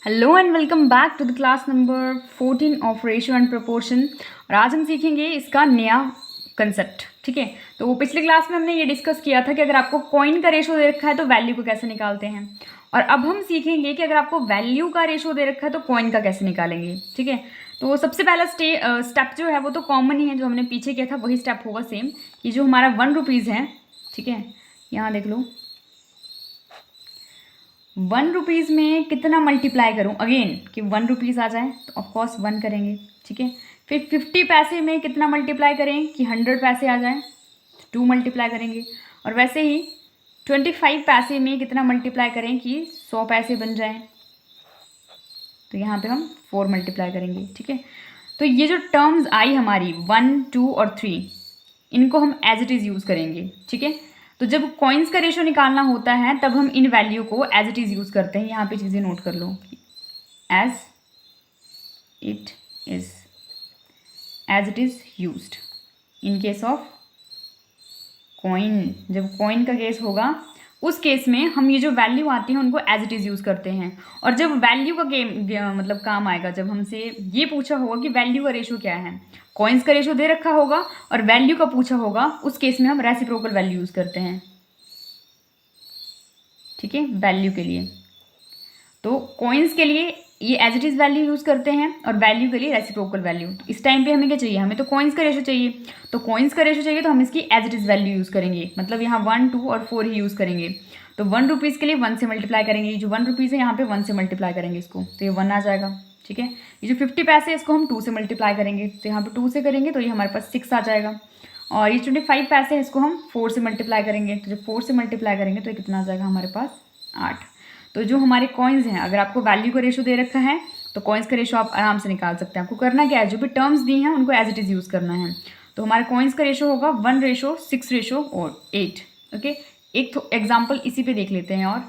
Hello and welcome back to the class number 14 of ratio and proportion. और आज हम सीखेंगे इसका नया कंसेप्ट। ठीक है, तो पिछले क्लास में हमने ये डिस्कस किया था कि अगर आपको कॉइन का रेशो दे रखा है तो वैल्यू को कैसे निकालते हैं। और अब हम सीखेंगे कि अगर आपको वैल्यू का रेशो दे रखा है तो कॉइन का कैसे निकालेंगे। ठीक है, तो सबसे पहला स्टेप जो है वो तो कॉमन ही है, जो हमने पीछे किया था वही स्टेप होगा सेम। कि जो हमारा 1 रुपीज़ है, ठीक है, यहाँ देख लो 1 रुपीज़ में कितना मल्टीप्लाई करूं अगेन कि 1 रुपीज़ आ जाए, तो ऑफकोर्स 1 करेंगे। ठीक है, फिर 50 पैसे में कितना मल्टीप्लाई करें कि 100 पैसे आ जाए, 2 मल्टीप्लाई करेंगे। और वैसे ही 25 पैसे में कितना मल्टीप्लाई करें कि 100 पैसे बन जाए, तो यहाँ पे हम 4 मल्टीप्लाई करेंगे। ठीक है, तो ये जो टर्म्स आई हमारी 1, 2 और 3, इनको हम एज इट इज़ यूज़ करेंगे। ठीक है, तो जब कॉइन्स का रेशो निकालना होता है तब हम इन वैल्यू को एज इट इज़ यूज़ करते हैं। यहाँ पे चीज़ें नोट कर लो, as it is, as it is used in case of coin. जब कॉइन का केस होगा उस केस में हम ये जो वैल्यू आती है उनको एज इट इज़ यूज़ करते हैं। और जब वैल्यू का मतलब काम आएगा, जब हमसे ये पूछा होगा कि वैल्यू का रेशो क्या है, कॉइन्स का रेशो दे रखा होगा और वैल्यू का पूछा होगा, उस केस में हम रेसिप्रोकल वैल्यू यूज़ करते हैं। ठीक है, वैल्यू के लिए तो कॉइन्स के लिए ये as it is value use करते हैं और वैल्यू के लिए रेसिप्रोकल वैल्यू। तो इस टाइम पे हमें क्या चाहिए, हमें तो कॉइन्स का रेशो चाहिए। तो कॉइन्स का रेशो चाहिए तो हम इसकी as it is value use करेंगे, मतलब यहाँ 1, 2 और 4 ही यूज़ करेंगे। तो 1 रुपीज़ के लिए 1 से मल्टीप्लाई करेंगे, जो 1 रुपीज़ है यहाँ पे 1 से मल्टीप्लाई करेंगे इसको, तो ये 1 आ जाएगा। ठीक है, ये जो 50 पैसे है इसको हम 2 से मल्टीप्लाई करेंगे, तो यहाँ पे 2 से करेंगे तो ये हमारे पास 6 आ जाएगा। और ये 25 पैसे है इसको हम 4 से मल्टीप्लाई करेंगे, तो जब 4 से मल्टीप्लाई करेंगे तो ये कितना आ जाएगा हमारे पास 8। तो जो हमारे कॉइन्स हैं, अगर आपको वैल्यू का रेशो दे रखा है तो कॉइन्स का रेशो आप आराम से निकाल सकते हैं। आपको करना क्या है, जो भी टर्म्स दी हैं उनको एज इट इज़ यूज़ करना है। तो हमारे कॉइन्स का रेशो होगा 1:6:8। ओके, एक तो एग्जाम्पल इसी पे देख लेते हैं। और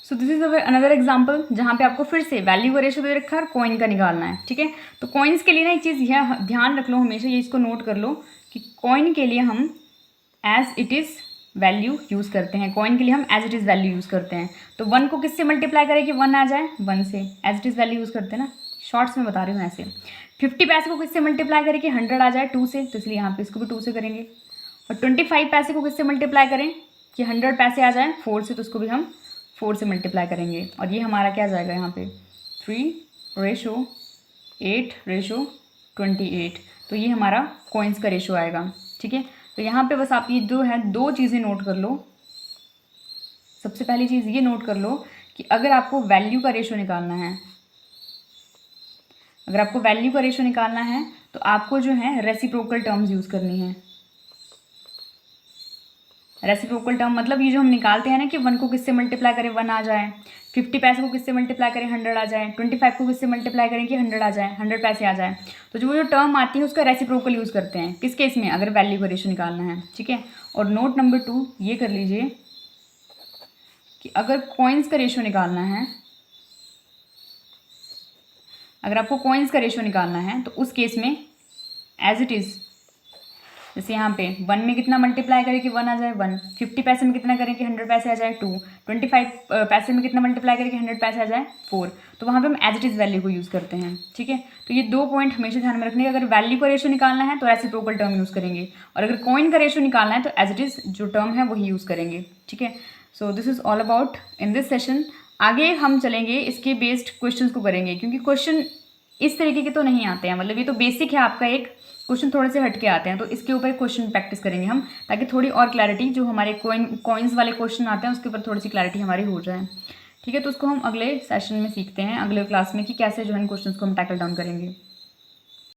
so this is another example जहाँ पे आपको फिर से वैल्यू का रेशो दे रखा है और कॉइन का निकालना है। ठीक है, तो कॉइन्स के लिए ना एक चीज़ यह ध्यान रख लो हमेशा, ये इसको नोट कर लो कि कॉइन के लिए हम as it is value use करते हैं। कॉइन के लिए हम as it is value use करते हैं। तो 1 को किससे मल्टीप्लाई करें कि 1 आ जाए, 1 से as it is value use करते हैं ना, शॉर्ट्स में बता रही हूँ ऐसे। 50 पैसे को किससे मल्टीप्लाई करें कि 100 आ जाए, 2 से, तो इसलिए यहाँ पे इसको भी 2 से करेंगे। और 25 पैसे को किससे मल्टीप्लाई करें कि 100 पैसे आ जाए 4 से, तो उसको भी हम 4 से मल्टीप्लाई करेंगे। और ये हमारा क्या जाएगा यहाँ पे 3:8:28, तो ये हमारा कॉइन्स का रेशो आएगा। ठीक है, तो यहाँ पे बस आप ये जो है 2 चीज़ें नोट कर लो। सबसे पहली चीज़ ये नोट कर लो कि अगर आपको वैल्यू का रेशो निकालना है, अगर आपको वैल्यू का रेशो निकालना है तो आपको जो है रेसिप्रोकल टर्म्स यूज़ करनी है। रेसिप्रोकल टर्म मतलब ये जो हम निकालते हैं ना कि 1 को किससे मल्टीप्लाई करें 1 आ जाए, 50 पैसे को किससे मल्टीप्लाई करें 100 आ जाए, 25 को किससे मल्टीप्लाई करें कि 100 आ जाए, 100 पैसे आ जाए। तो जो टर्म आती है उसका रेसिप्रोकल यूज़ करते हैं किस केस में, अगर वैल्यू का रेशो निकालना है। ठीक है, और नोट नंबर 2 ये कर लीजिए कि अगर कॉइन्स का रेशो निकालना है, अगर आपको कॉइन्स का रेशो निकालना है तो उस केस में एज इट इज़, जैसे यहाँ पे 1 में कितना मल्टीप्लाई करें कि 1 आ जाए 1, 50 पैसे में कितना करें कि 100 पैसे आ जाए 2, 25 पैसे में कितना मल्टीप्लाई करें कि 100 पैसे आ जाए 4। तो वहाँ पे हम एज इट इज़ वैल्यू को यूज़ करते हैं। ठीक है, तो ये 2 पॉइंट हमेशा ध्यान में रखने का, अगर वैल्यू का रेशो निकालना है तो रेसिप्रोकल टर्म यूज़ करेंगे, और अगर कॉइन का रेशो निकालना है तो एज इट इज़ जो टर्म है वही यूज़ करेंगे। ठीक है, so this is all about in this session. आगे हम चलेंगे इसके बेस्ड क्वेश्चन को करेंगे, क्योंकि क्वेश्चन इस तरीके के तो नहीं आते हैं, मतलब ये तो बेसिक है आपका, एक क्वेश्चन थोड़े से हटके आते हैं, तो इसके ऊपर क्वेश्चन प्रैक्टिस करेंगे हम, ताकि थोड़ी और क्लैरिटी जो हमारे कॉइन्स वाले क्वेश्चन आते हैं उसके ऊपर थोड़ी सी क्लैरिटी हमारी हो जाए। ठीक है, तो उसको हम अगले सेशन में सीखते हैं, अगले क्लास में, कि कैसे जो है इन क्वेश्चंस को हम टैकल डाउन करेंगे।